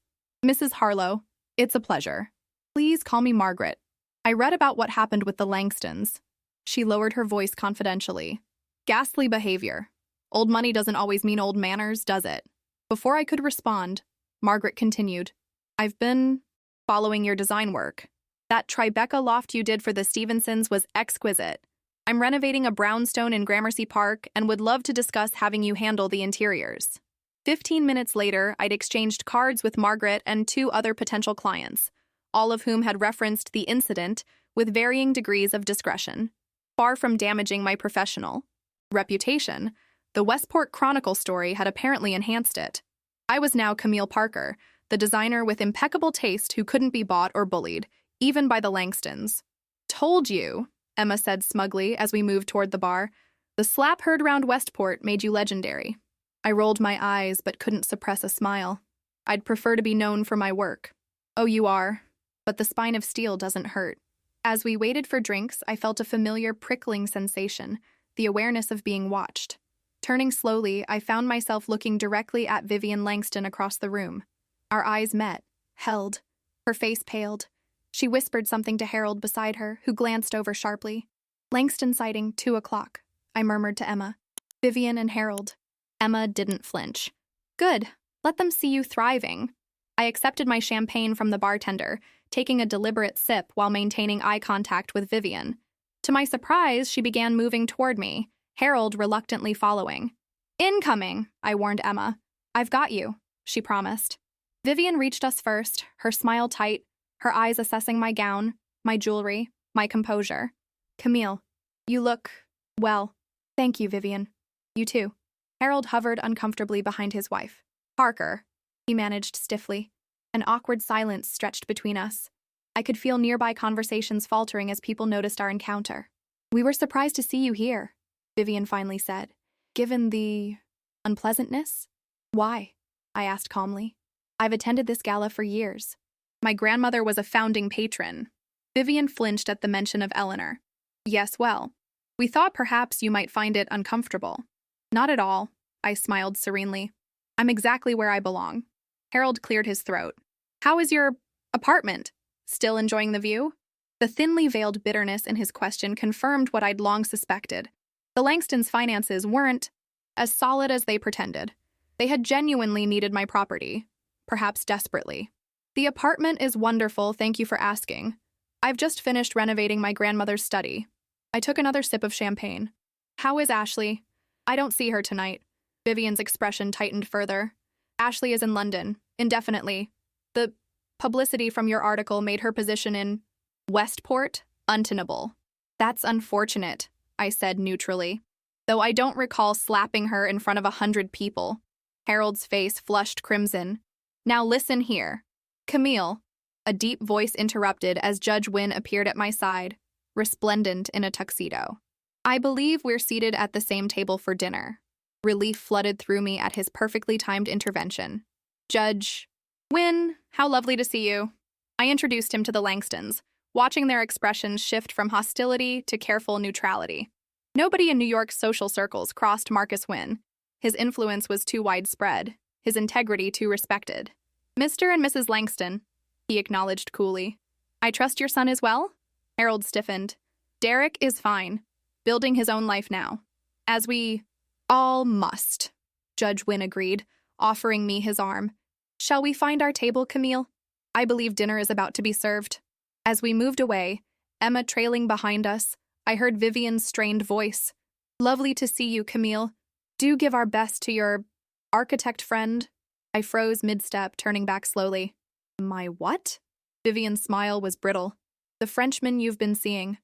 Mrs. Harlow, it's a pleasure. Please call me Margaret. I read about what happened with the Langstons. She lowered her voice confidentially. Ghastly behavior. Old money doesn't always mean old manners, does it? Before I could respond, Margaret continued. I've been following your design work. That Tribeca loft you did for the Stevensons was exquisite. I'm renovating a brownstone in Gramercy Park and would love to discuss having you handle the interiors. 15 minutes later, I'd exchanged cards with Margaret and 2 other potential clients, all of whom had referenced the incident with varying degrees of discretion. Far from damaging my professional reputation, the Westport Chronicle story had apparently enhanced it. I was now Camille Parker, the designer with impeccable taste who couldn't be bought or bullied, even by the Langstons. Told you, Emma said smugly as we moved toward the bar. The slap heard round Westport made you legendary. I rolled my eyes but couldn't suppress a smile. I'd prefer to be known for my work. Oh, you are. But the spine of steel doesn't hurt. As we waited for drinks, I felt a familiar prickling sensation, the awareness of being watched. Turning slowly, I found myself looking directly at Vivian Langston across the room. Our eyes met, held. Her face paled. She whispered something to Harold beside her, who glanced over sharply. Langston sighting, 2 o'clock, I murmured to Emma. Vivian and Harold. Emma didn't flinch. Good. Let them see you thriving. I accepted my champagne from the bartender, taking a deliberate sip while maintaining eye contact with Vivian. To my surprise, she began moving toward me, Harold reluctantly following. Incoming, I warned Emma. I've got you, she promised. Vivian reached us first, her smile tight, her eyes assessing my gown, my jewelry, my composure. Camille, you look, well. Thank you, Vivian. You too. Harold hovered uncomfortably behind his wife. Parker, he managed stiffly. An awkward silence stretched between us. I could feel nearby conversations faltering as people noticed our encounter. We were surprised to see you here, Vivian finally said. Given the unpleasantness? Why? I asked calmly. I've attended this gala for years. My grandmother was a founding patron. Vivian flinched at the mention of Eleanor. Yes, well, we thought perhaps you might find it uncomfortable. Not at all, I smiled serenely. I'm exactly where I belong. Harold cleared his throat. How is your apartment? Still enjoying the view? The thinly veiled bitterness in his question confirmed what I'd long suspected. The Langstons' finances weren't as solid as they pretended. They had genuinely needed my property, perhaps desperately. The apartment is wonderful, thank you for asking. I've just finished renovating my grandmother's study. I took another sip of champagne. How is Ashley? I don't see her tonight. Vivian's expression tightened further. Ashley is in London, indefinitely. The publicity from your article made her position in Westport untenable. That's unfortunate, I said neutrally, though I don't recall slapping her in front of 100 people. Harold's face flushed crimson. Now listen here. Camille, a deep voice interrupted as Judge Wynne appeared at my side, resplendent in a tuxedo. I believe we're seated at the same table for dinner. Relief flooded through me at his perfectly timed intervention. Judge Wynne, how lovely to see you. I introduced him to the Langstons, watching their expressions shift from hostility to careful neutrality. Nobody in New York's social circles crossed Marcus Wynne. His influence was too widespread, his integrity too respected. Mr. and Mrs. Langston, he acknowledged coolly. I trust your son is well? Harold stiffened. Derek is fine, building his own life now. As we all must, Judge Wynne agreed, offering me his arm. Shall we find our table, Camille? I believe dinner is about to be served. As we moved away, Emma trailing behind us, I heard Vivian's strained voice. Lovely to see you, Camille. Do give our best to your architect friend. I froze mid-step, turning back slowly. My what? Vivian's smile was brittle. The Frenchman you've been seeing.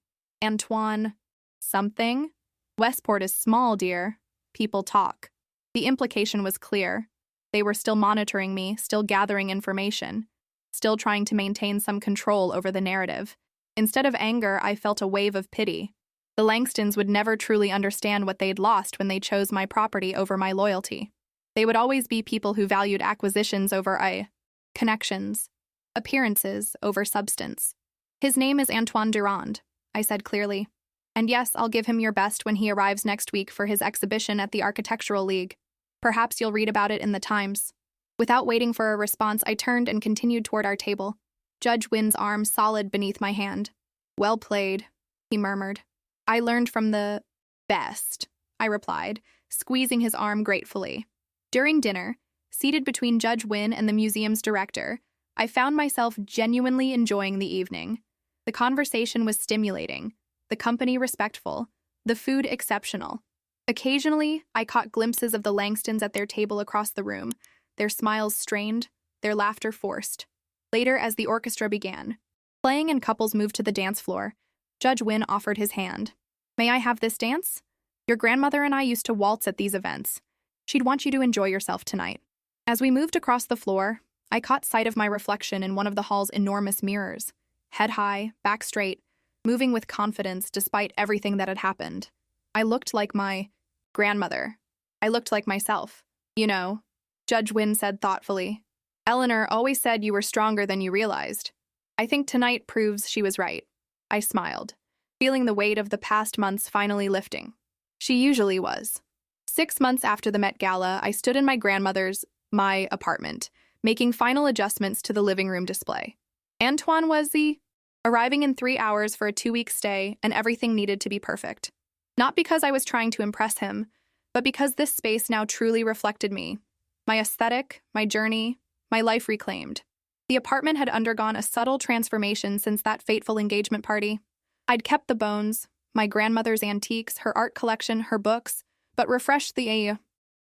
Antoine something? Westport is small, dear. People talk. The implication was clear. They were still monitoring me, still gathering information, still trying to maintain some control over the narrative. Instead of anger, I felt a wave of pity. The Langstons would never truly understand what they'd lost when they chose my property over my loyalty. They would always be people who valued acquisitions over connections. Appearances over substance. His name is Antoine Durand, I said clearly. And yes, I'll give him your best when he arrives next week for his exhibition at the Architectural League. Perhaps you'll read about it in the Times. Without waiting for a response, I turned and continued toward our table, Judge Wynn's arm solid beneath my hand. Well played, he murmured. I learned from the best, I replied, squeezing his arm gratefully. During dinner, seated between Judge Wynn and the museum's director, I found myself genuinely enjoying the evening. The conversation was stimulating, the company respectful, the food exceptional. Occasionally, I caught glimpses of the Langstons at their table across the room, their smiles strained, their laughter forced. Later, as the orchestra began, playing and couples moved to the dance floor, Judge Wynn offered his hand. May I have this dance? Your grandmother and I used to waltz at these events. She'd want you to enjoy yourself tonight. As we moved across the floor, I caught sight of my reflection in one of the hall's enormous mirrors, head high, back straight, moving with confidence despite everything that had happened. I looked like my grandmother. I looked like myself. You know, Judge Wynn said thoughtfully. Eleanor always said you were stronger than you realized. I think tonight proves she was right. I smiled, feeling the weight of the past months finally lifting. She usually was. 6 months after the Met Gala, I stood in my apartment, making final adjustments to the living room display. Antoine was arriving in 3 hours for a 2-week stay, and everything needed to be perfect. Not because I was trying to impress him, but because this space now truly reflected me. My aesthetic, my journey, my life reclaimed. The apartment had undergone a subtle transformation since that fateful engagement party. I'd kept the bones, my grandmother's antiques, her art collection, her books, but refreshed the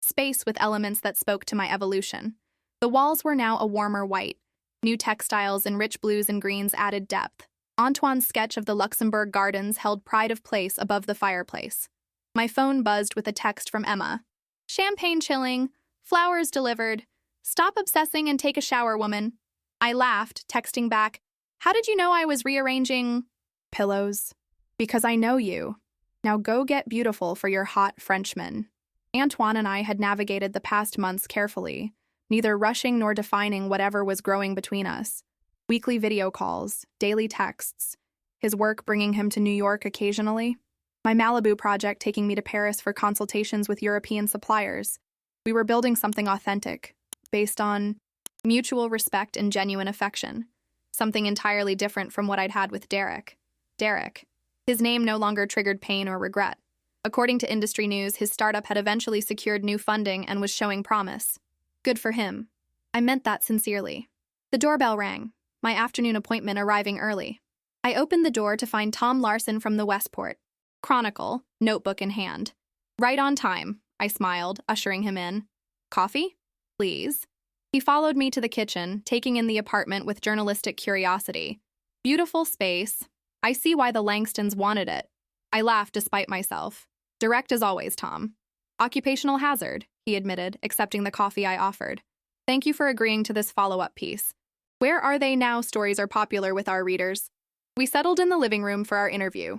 space with elements that spoke to my evolution. The walls were now a warmer white. New textiles and rich blues and greens added depth. Antoine's sketch of the Luxembourg Gardens held pride of place above the fireplace. My phone buzzed with a text from Emma. Champagne chilling. Flowers delivered. Stop obsessing and take a shower, woman. I laughed, texting back, how did you know I was rearranging pillows? Because I know you. Now go get beautiful for your hot Frenchman. Antoine and I had navigated the past months carefully, neither rushing nor defining whatever was growing between us. Weekly video calls, daily texts, his work bringing him to New York occasionally, my Malibu project taking me to Paris for consultations with European suppliers. We were building something authentic, based on mutual respect and genuine affection, something entirely different from what I'd had with Derek. Derek. His name no longer triggered pain or regret. According to industry news, his startup had eventually secured new funding and was showing promise. Good for him. I meant that sincerely. The doorbell rang, my afternoon appointment arriving early. I opened the door to find Tom Larson from the Westport Chronicle, notebook in hand. Right on time, I smiled, ushering him in. Coffee? Please. He followed me to the kitchen, taking in the apartment with journalistic curiosity. Beautiful space. I see why the Langstons wanted it. I laughed despite myself. Direct as always, Tom. Occupational hazard, he admitted, accepting the coffee I offered. Thank you for agreeing to this follow-up piece. Where Are They Now stories are popular with our readers. We settled in the living room for our interview.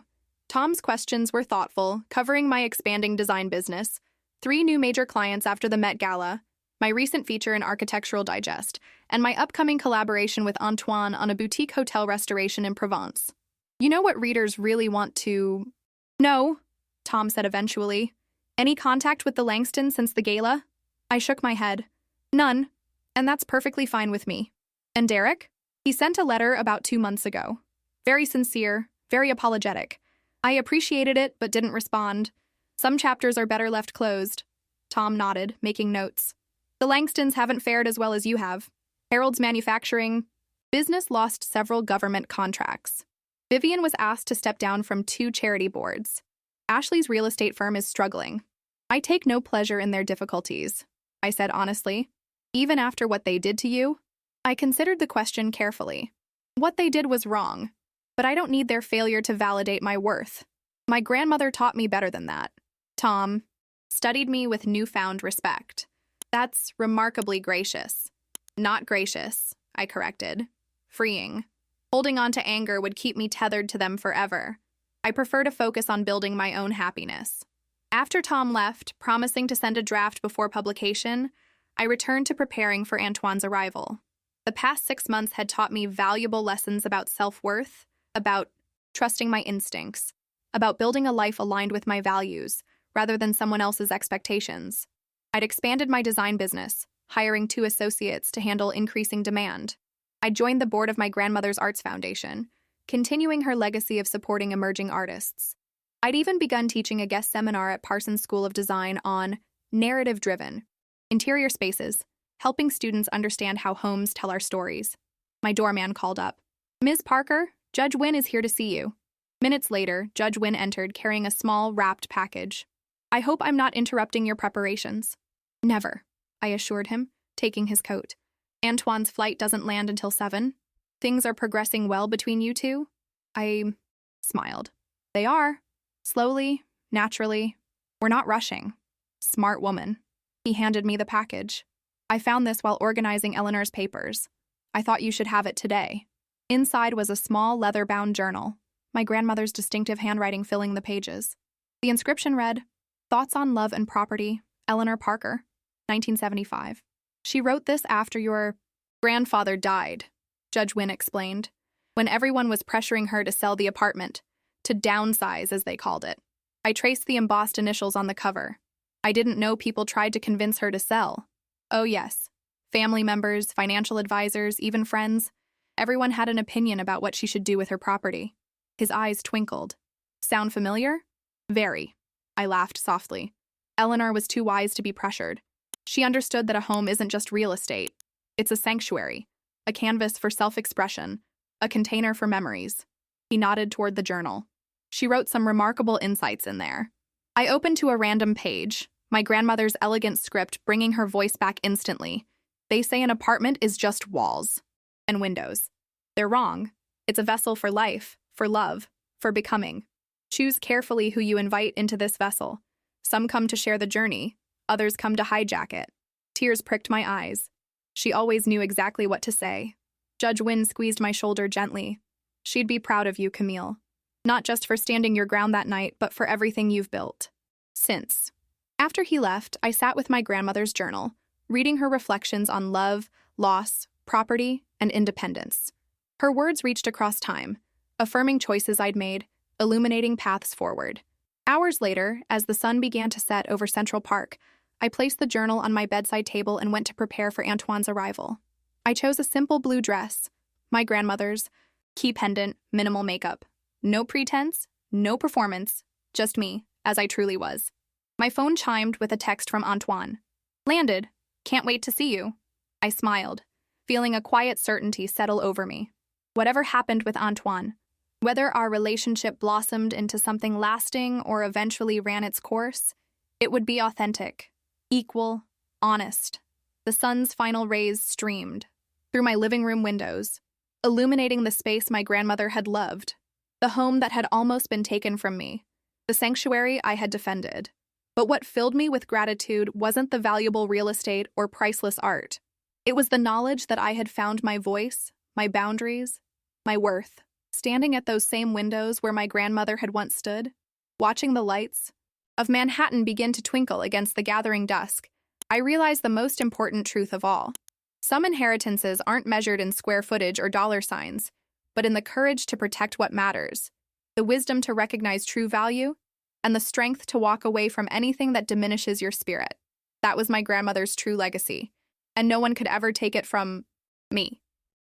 Tom's questions were thoughtful, covering my expanding design business, 3 new major clients after the Met Gala, my recent feature in Architectural Digest, and my upcoming collaboration with Antoine on a boutique hotel restoration in Provence. You know what readers really want to know? Tom said eventually. Any contact with the Langstons since the gala? I shook my head. None, and that's perfectly fine with me. And Derek? He sent a letter about 2 months ago. Very sincere, very apologetic. I appreciated it, but didn't respond. Some chapters are better left closed. Tom nodded, making notes. The Langstons haven't fared as well as you have. Harold's manufacturing business lost several government contracts. Vivian was asked to step down from 2 charity boards. Ashley's real estate firm is struggling. I take no pleasure in their difficulties, I said honestly. Even after what they did to you? I considered the question carefully. What they did was wrong, but I don't need their failure to validate my worth. My grandmother taught me better than that. Tom studied me with newfound respect. That's remarkably gracious. Not gracious, I corrected. Freeing. Holding on to anger would keep me tethered to them forever. I prefer to focus on building my own happiness. After Tom left, promising to send a draft before publication, I returned to preparing for Antoine's arrival. The past 6 months had taught me valuable lessons about self-worth, about trusting my instincts, about building a life aligned with my values, rather than someone else's expectations. I'd expanded my design business, hiring 2 associates to handle increasing demand. I joined the board of my grandmother's arts foundation, continuing her legacy of supporting emerging artists. I'd even begun teaching a guest seminar at Parsons School of Design on narrative-driven interior spaces, helping students understand how homes tell our stories. My doorman called up. "Ms. Parker, Judge Wynn is here to see you." Minutes later, Judge Wynn entered carrying a small, wrapped package. "I hope I'm not interrupting your preparations." "Never," I assured him, taking his coat. "Antoine's flight doesn't land until 7. Things are progressing well between you two?" I smiled. "They are. Slowly, naturally. We're not rushing." "Smart woman." He handed me the package. "I found this while organizing Eleanor's papers. I thought you should have it today." Inside was a small leather-bound journal, my grandmother's distinctive handwriting filling the pages. The inscription read, "Thoughts on Love and Property, Eleanor Parker, 1975. She wrote this after your grandfather died," Judge Wynn explained, "when everyone was pressuring her to sell the apartment, to downsize, as they called it. I traced the embossed initials on the cover. I didn't know people tried to convince her to sell. Oh yes, family members, financial advisors, even friends. Everyone had an opinion about what she should do with her property." His eyes twinkled. "Sound familiar?" "Very." I laughed softly. Eleanor was too wise to be pressured. She understood that a home isn't just real estate. It's a sanctuary, a canvas for self-expression, a container for memories. He nodded toward the journal. She wrote some remarkable insights in there. I opened to a random page, my grandmother's elegant script bringing her voice back instantly. "They say an apartment is just walls and windows. They're wrong. It's a vessel for life, for love, for becoming. Choose carefully who you invite into this vessel. Some come to share the journey, others come to hijack it." Tears pricked my eyes. She always knew exactly what to say. Judge Wynn squeezed my shoulder gently. "She'd be proud of you, Camille. Not just for standing your ground that night, but for everything you've built since." After he left, I sat with my grandmother's journal, reading her reflections on love, loss, property, and independence. Her words reached across time, affirming choices I'd made, illuminating paths forward. Hours later, as the sun began to set over Central Park, I placed the journal on my bedside table and went to prepare for Antoine's arrival. I chose a simple blue dress, my grandmother's, key pendant, minimal makeup. No pretense, no performance, just me, as I truly was. My phone chimed with a text from Antoine. "Landed. Can't wait to see you." I smiled, feeling a quiet certainty settle over me. Whatever happened with Antoine, whether our relationship blossomed into something lasting or eventually ran its course, it would be authentic, equal, honest. The sun's final rays streamed through my living room windows, illuminating the space my grandmother had loved, the home that had almost been taken from me, the sanctuary I had defended. But what filled me with gratitude wasn't the valuable real estate or priceless art. It was the knowledge that I had found my voice, my boundaries, my worth, standing at those same windows where my grandmother had once stood, watching the lights of Manhattan begin to twinkle against the gathering dusk. I realized the most important truth of all. Some inheritances aren't measured in square footage or dollar signs, but in the courage to protect what matters, the wisdom to recognize true value, and the strength to walk away from anything that diminishes your spirit. That was my grandmother's true legacy, and no one could ever take it from me.